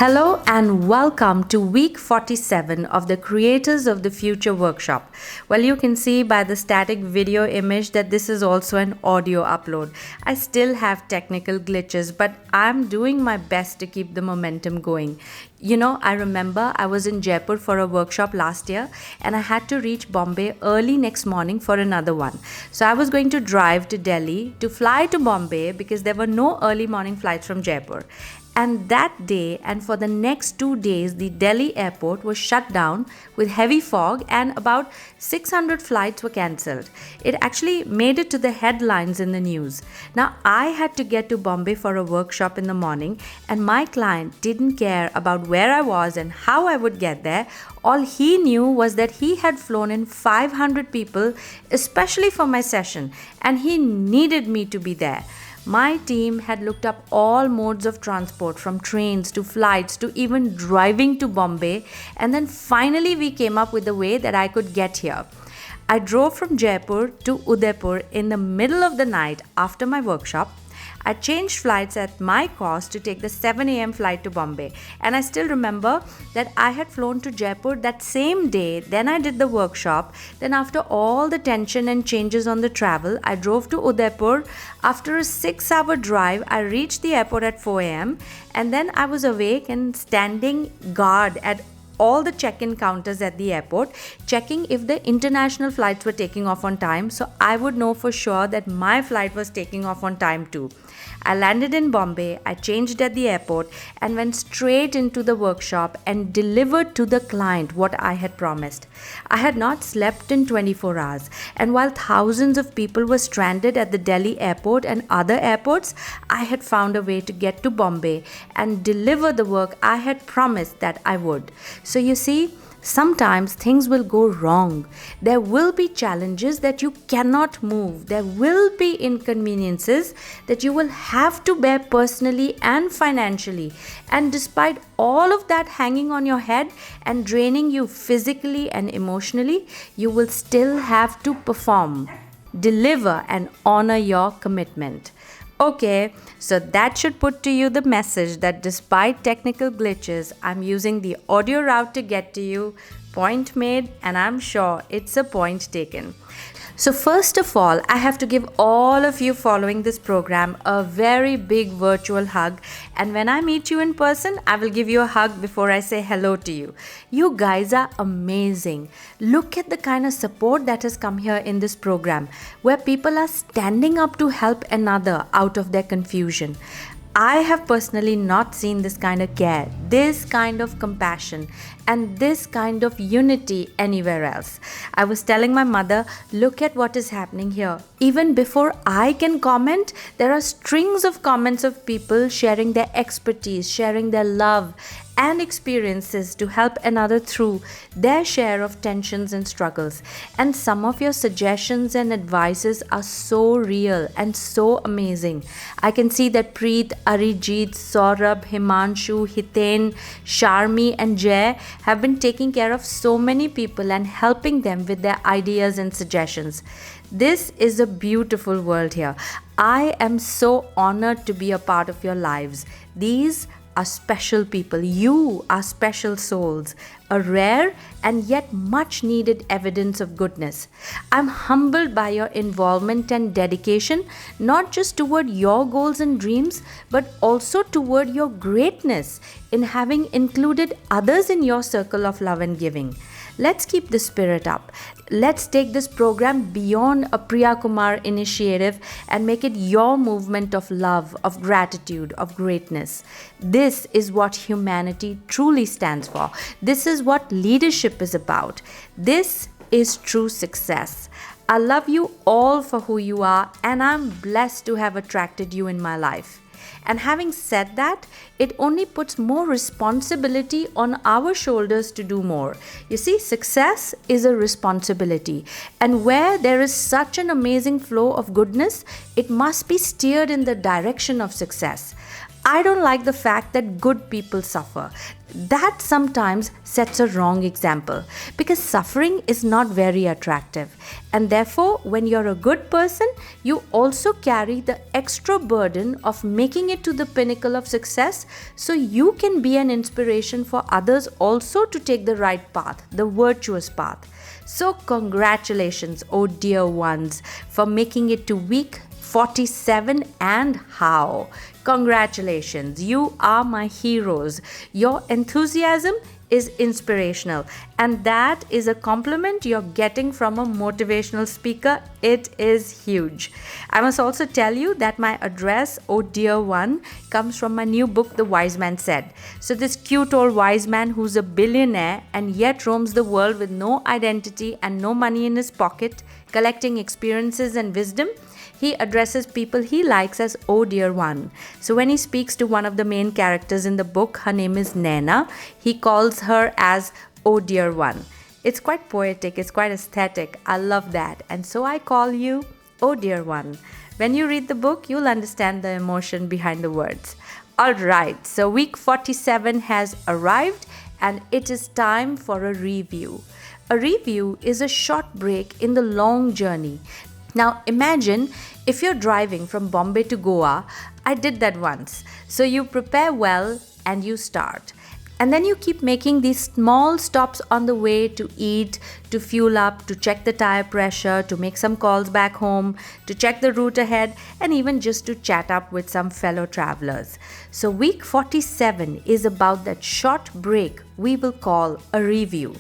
Hello and welcome to week 47 of the Creators of the Future workshop. Well, you can see by the static video image that this is also an audio upload. I still have technical glitches, but I'm doing my best to keep the momentum going. I remember I was in Jaipur for a workshop last year and I had to reach Bombay early next morning for another one. So I was going to drive to Delhi to fly to Bombay because there were no early morning flights from Jaipur. And that day and for the next 2 days, the Delhi airport was shut down with heavy fog and about 600 flights were cancelled. It actually made it to the headlines in the news. Now, I had to get to Bombay for a workshop in the morning, and my client didn't care about where I was and how I would get there. All he knew was that he had flown in 500 people, especially for my session, and he needed me to be there. My team had looked up all modes of transport, from trains to flights to even driving to Bombay, and then finally we came up with a way that I could get here. I drove from Jaipur to Udaipur in the middle of the night after my workshop. I changed flights at my cost to take the 7 a.m. flight to Bombay. And I still remember that I had flown to Jaipur that same day. Then I did the workshop. Then after all the tension and changes on the travel, I drove to Udaipur. After a 6-hour drive, I reached the airport at 4 a.m. And then I was awake and standing guard at all the check-in counters at the airport, checking if the international flights were taking off on time, so I would know for sure that my flight was taking off on time too. I landed in Bombay, I changed at the airport and went straight into the workshop and delivered to the client what I had promised. I had not slept in 24 hours, and while thousands of people were stranded at the Delhi airport and other airports, I had found a way to get to Bombay and deliver the work I had promised that I would. So you see, sometimes things will go wrong. There will be challenges that you cannot move. There will be inconveniences that you will have to bear personally and financially. And despite all of that hanging on your head and draining you physically and emotionally, you will still have to perform, deliver, and honor your commitment. Okay, so that should put to you the message that despite technical glitches, I'm using the audio route to get to you. Point made, and I'm sure it's a point taken. So first of all, I have to give all of you following this program a very big virtual hug. And when I meet you in person, I will give you a hug before I say hello to you. You guys are amazing. Look at the kind of support that has come here in this program, where people are standing up to help another out of their confusion. I have personally not seen this kind of care, this kind of compassion, and this kind of unity anywhere else. I was telling my mother, look at what is happening here. Even before I can comment, there are strings of comments of people sharing their expertise, sharing their love and experiences to help another through their share of tensions and struggles. And some of your suggestions and advices are so real and so amazing. I can see that Preet, Arijit, Saurabh, Himanshu, Hiten, Sharmi and Jay have been taking care of so many people and helping them with their ideas and suggestions. This is a beautiful world here. I am so honored to be a part of your lives. These are special people. You are special souls, a rare and yet much needed evidence of goodness. I'm humbled by your involvement and dedication, not just toward your goals and dreams, but also toward your greatness in having included others in your circle of love and giving. Let's keep the spirit up. Let's take this program beyond a Priya Kumar initiative and make it your movement of love, of gratitude, of greatness. This is what humanity truly stands for. This is what leadership is about. This is true success. I love you all for who you are, and I'm blessed to have attracted you in my life. And having said that, it only puts more responsibility on our shoulders to do more. You see, success is a responsibility. And where there is such an amazing flow of goodness, it must be steered in the direction of success. I don't like the fact that good people suffer. That sometimes sets a wrong example because suffering is not very attractive. And therefore, when you're a good person, you also carry the extra burden of making it to the pinnacle of success so you can be an inspiration for others also to take the right path, the virtuous path. So, congratulations, oh dear ones, for making it to week 47 and how. Congratulations, you are my heroes. Your enthusiasm is inspirational, and that is a compliment you're getting from a motivational speaker. It is huge. I must also tell you that my address, oh dear one, comes from my new book, The Wise Man Said. So this cute old wise man who's a billionaire and yet roams the world with no identity and no money in his pocket, collecting experiences and wisdom, he addresses people he likes as oh dear one. So when he speaks to one of the main characters in the book, her name is Naina, he calls her as oh dear one. It's quite poetic, it's quite aesthetic. I love that. And so I call you oh dear one. When you read the book, you'll understand the emotion behind the words. Alright, so week 47 has arrived and it is time for a review. A review is a short break in the long journey. Now imagine if you're driving from Bombay to Goa. I did that once. So you prepare well and you start. And then you keep making these small stops on the way to eat, to fuel up, to check the tire pressure, to make some calls back home, to check the route ahead, and even just to chat up with some fellow travelers. So week 47 is about that short break we will call a review.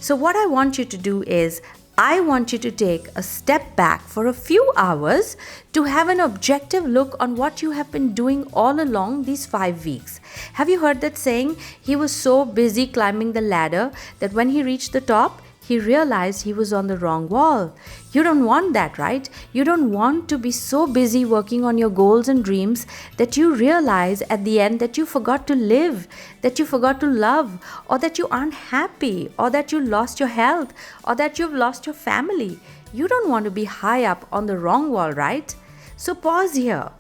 So what I want you to do is I want you to take a step back for a few hours to have an objective look on what you have been doing all along these 5 weeks. Have you heard that saying? He was so busy climbing the ladder that when he reached the top, he realized he was on the wrong wall. You don't want that, right? You don't want to be so busy working on your goals and dreams that you realize at the end that you forgot to live, that you forgot to love, or that you aren't happy, or that you lost your health, or that you've lost your family. You don't want to be high up on the wrong wall, right? So pause here.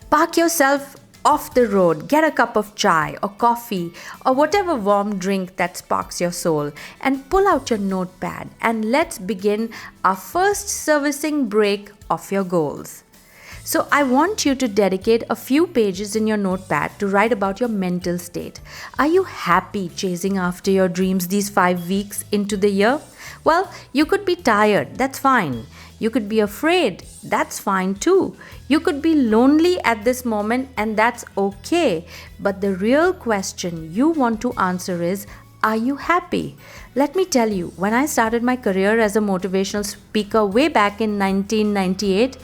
Park yourself off the road, get a cup of chai or coffee or whatever warm drink that sparks your soul and pull out your notepad and let's begin our first servicing break of your goals. So I want you to dedicate a few pages in your notepad to write about your mental state. Are you happy chasing after your dreams these 5 weeks into the year? Well, you could be tired, that's fine. You could be afraid, that's fine too. You could be lonely at this moment and that's okay. But the real question you want to answer is, are you happy? Let me tell you, when I started my career as a motivational speaker way back in 1998,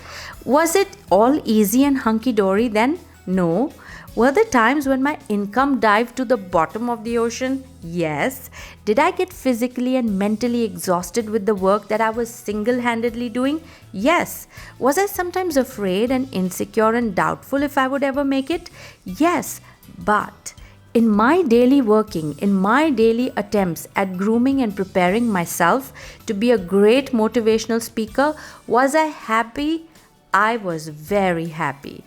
was it all easy and hunky-dory then? No. Were there times when my income dived to the bottom of the ocean? Yes. Did I get physically and mentally exhausted with the work that I was single-handedly doing? Yes. Was I sometimes afraid and insecure and doubtful if I would ever make it? Yes. But in my daily working, in my daily attempts at grooming and preparing myself to be a great motivational speaker, was I happy? I was very happy.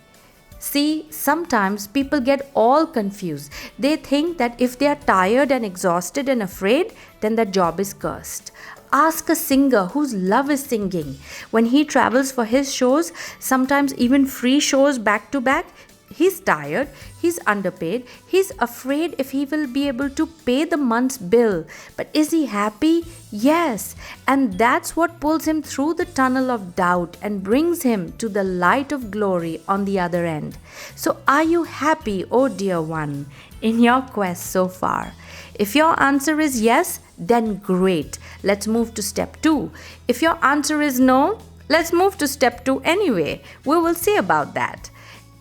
See, sometimes people get all confused. They think that if they are tired and exhausted and afraid, then their job is cursed. Ask a singer whose love is singing. When he travels for his shows, sometimes even free shows back to back, he's tired, he's underpaid, he's afraid if he will be able to pay the month's bill. But is he happy? Yes. And that's what pulls him through the tunnel of doubt and brings him to the light of glory on the other end. So are you happy, oh dear one, in your quest so far? If your answer is yes, then great. Let's move to step 2. If your answer is no, let's move to step 2 anyway. We will see about that.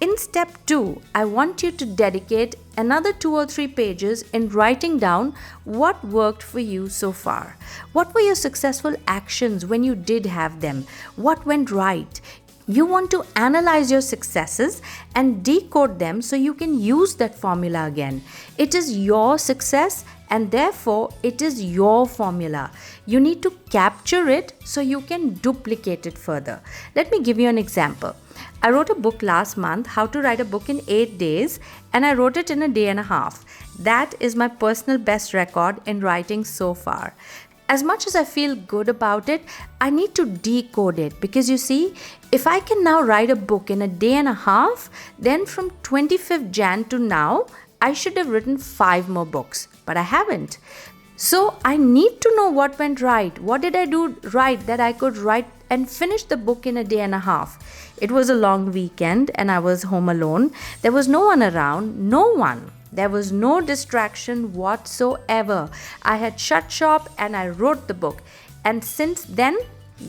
In step 2, I want you to dedicate another 2 or 3 pages in writing down what worked for you so far. What were your successful actions when you did have them? What went right? You want to analyze your successes and decode them so you can use that formula again. It is your success and therefore it is your formula. You need to capture it so you can duplicate it further. Let me give you an example. I wrote a book last month, How to Write a Book in 8 Days, and I wrote it in a day and a half. That is my personal best record in writing so far. As much as I feel good about it, I need to decode it, because you see, if I can now write a book in a day and a half, then from 25th Jan to now, I should have written 5 more books, but I haven't. So I need to know what went right. What did I do right that I could write and finish the book in a day and a half? It was a long weekend and I was home alone. There was no one around, no one. There was no distraction whatsoever. I had shut shop and I wrote the book. And since then,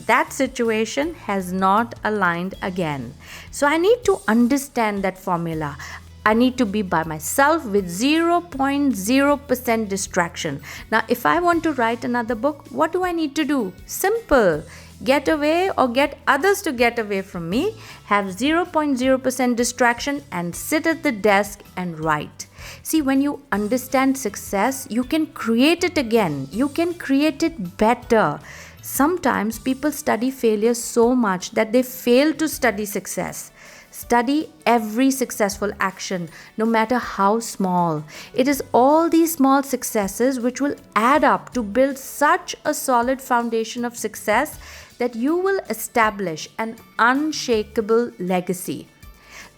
that situation has not aligned again. So I need to understand that formula. I need to be by myself with 0.0% distraction. Now, if I want to write another book, what do I need to do? Simple. Get away or get others to get away from me, have 0.0% distraction and sit at the desk and write. See, when you understand success, you can create it again. You can create it better. Sometimes people study failure so much that they fail to study success. Study every successful action, no matter how small. It is all these small successes which will add up to build such a solid foundation of success that you will establish an unshakable legacy.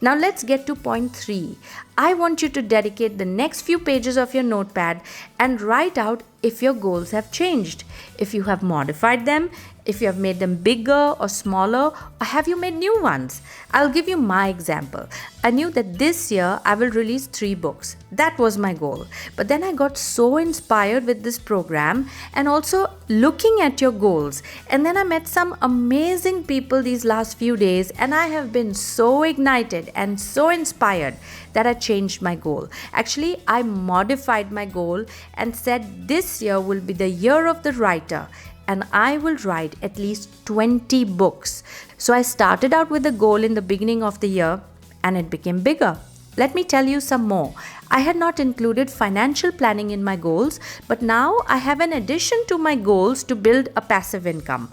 Now let's get to point 3. I want you to dedicate the next few pages of your notepad and write out if your goals have changed, if you have modified them, if you have made them bigger or smaller, or have you made new ones. I'll give you my example. I knew that this year I will release 3 books. That was my goal. But then I got so inspired with this program and also looking at your goals. And then I met some amazing people these last few days and I have been so ignited and so inspired that I changed my goal. Actually, I modified my goal and said this year will be the year of the writer and I will write at least 20 books. So I started out with a goal in the beginning of the year and it became bigger. Let me tell you some more. I had not included financial planning in my goals, but now I have an addition to my goals to build a passive income.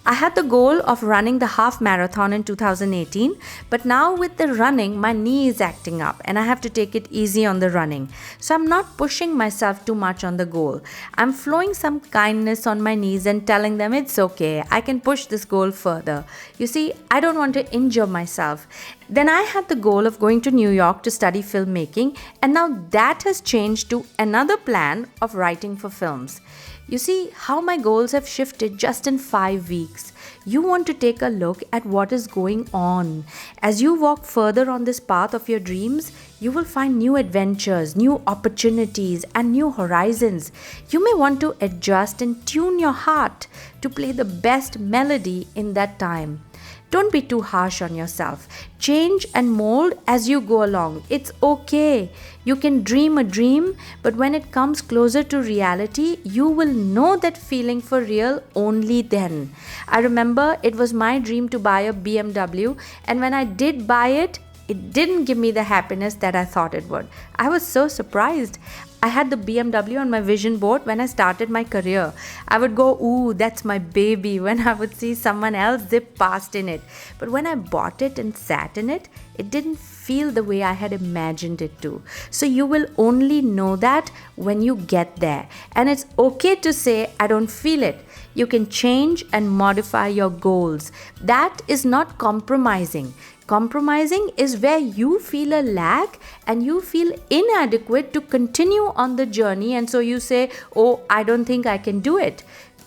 I had the goal of running the half marathon in 2018, but now with the running, my knee is acting up and I have to take it easy on the running. So I'm not pushing myself too much on the goal. I'm flowing some kindness on my knees and telling them it's okay, I can push this goal further. You see, I don't want to injure myself. Then I had the goal of going to New York to study filmmaking, and now that has changed to another plan of writing for films. You see how my goals have shifted just in 5 weeks. You want to take a look at what is going on. As you walk further on this path of your dreams, you will find new adventures, new opportunities, and new horizons. You may want to adjust and tune your heart to play the best melody in that time. Don't be too harsh on yourself. Change and mold as you go along. It's okay. You can dream a dream, but when it comes closer to reality, you will know that feeling for real only then. I remember it was my dream to buy a BMW, and when I did buy it, it didn't give me the happiness that I thought it would. I was so surprised. I had the BMW on my vision board when I started my career. I would go, ooh, that's my baby, when I would see someone else zip past in it. But when I bought it and sat in it, it didn't feel the way I had imagined it to. So you will only know that when you get there. And it's okay to say, I don't feel it. You can change and modify your goals. That is not compromising. Compromising is where you feel a lack and you feel inadequate to continue on the journey, and so you say, oh, I don't think I can do it.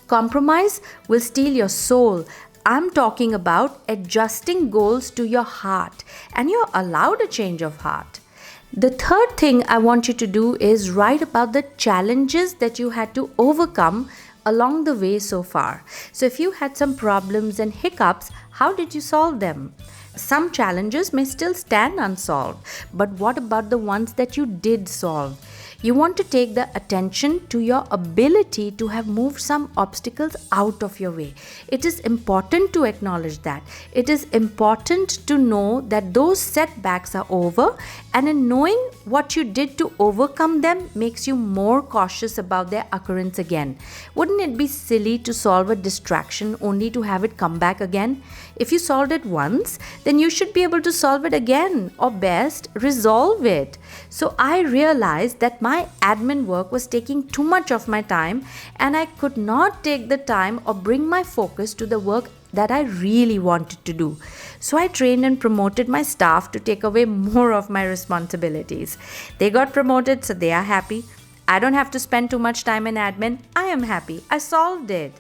Compromise will steal your soul. I'm talking about adjusting goals to your heart, and you're allowed a change of heart. The third thing I want you to do is write about the challenges that you had to overcome along the way so far. So if you had some problems and hiccups, how did you solve them? Some challenges may still stand unsolved, but what about the ones that you did solve? You want to take the attention to your ability to have moved some obstacles out of your way. It is important to acknowledge that. It is important to know that those setbacks are over, and in knowing what you did to overcome them makes you more cautious about their occurrence again. Wouldn't it be silly to solve a distraction only to have it come back again? If you solved it once, then you should be able to solve it again, or best, resolve it. So I realized that my admin work was taking too much of my time, and I could not take the time or bring my focus to the work that I really wanted to do. So I trained and promoted my staff to take away more of my responsibilities. They got promoted, so they are happy. I don't have to spend too much time in admin. I am happy. I solved it.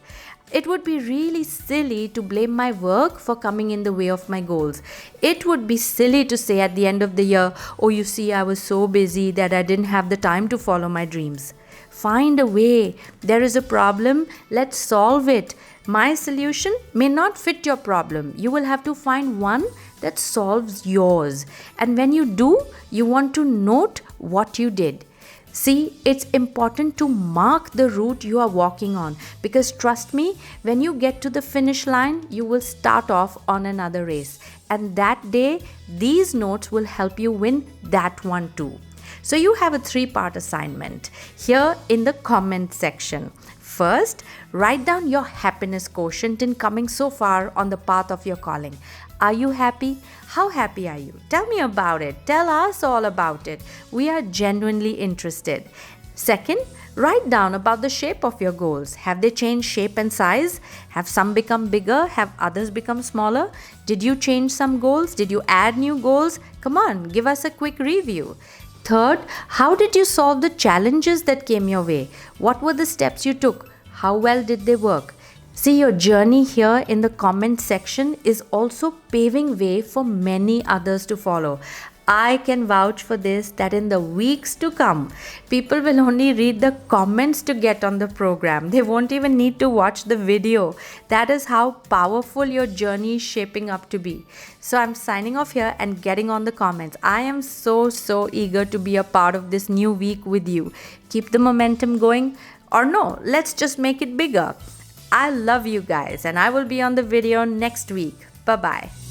It would be really silly to blame my work for coming in the way of my goals. It would be silly to say at the end of the year, oh, you see, I was so busy that I didn't have the time to follow my dreams. Find a way. There is a problem. Let's solve it. My solution may not fit your problem. You will have to find one that solves yours. And when you do, you want to note what you did. See, it's important to mark the route you are walking on, because trust me, when you get to the finish line, you will start off on another race. And that day, these notes will help you win that one too. So you have a 3-part assignment here in the comment section. First, write down your happiness quotient in coming so far on the path of your calling. Are you happy? How happy are you? Tell me about it. Tell us all about it. We are genuinely interested. Second, write down about the shape of your goals. Have they changed shape and size? Have some become bigger? Have others become smaller? Did you change some goals? Did you add new goals? Come on, give us a quick review. Third, how did you solve the challenges that came your way? What were the steps you took? How well did they work? See, your journey here in the comment section is also paving way for many others to follow. I can vouch for this, that in the weeks to come, people will only read the comments to get on the program. They won't even need to watch the video. That is how powerful your journey is shaping up to be. So I'm signing off here and getting on the comments. I am so eager to be a part of this new week with you. Keep the momentum going, or no, let's just make it bigger. I love you guys, and I will be on the video next week. Bye-bye.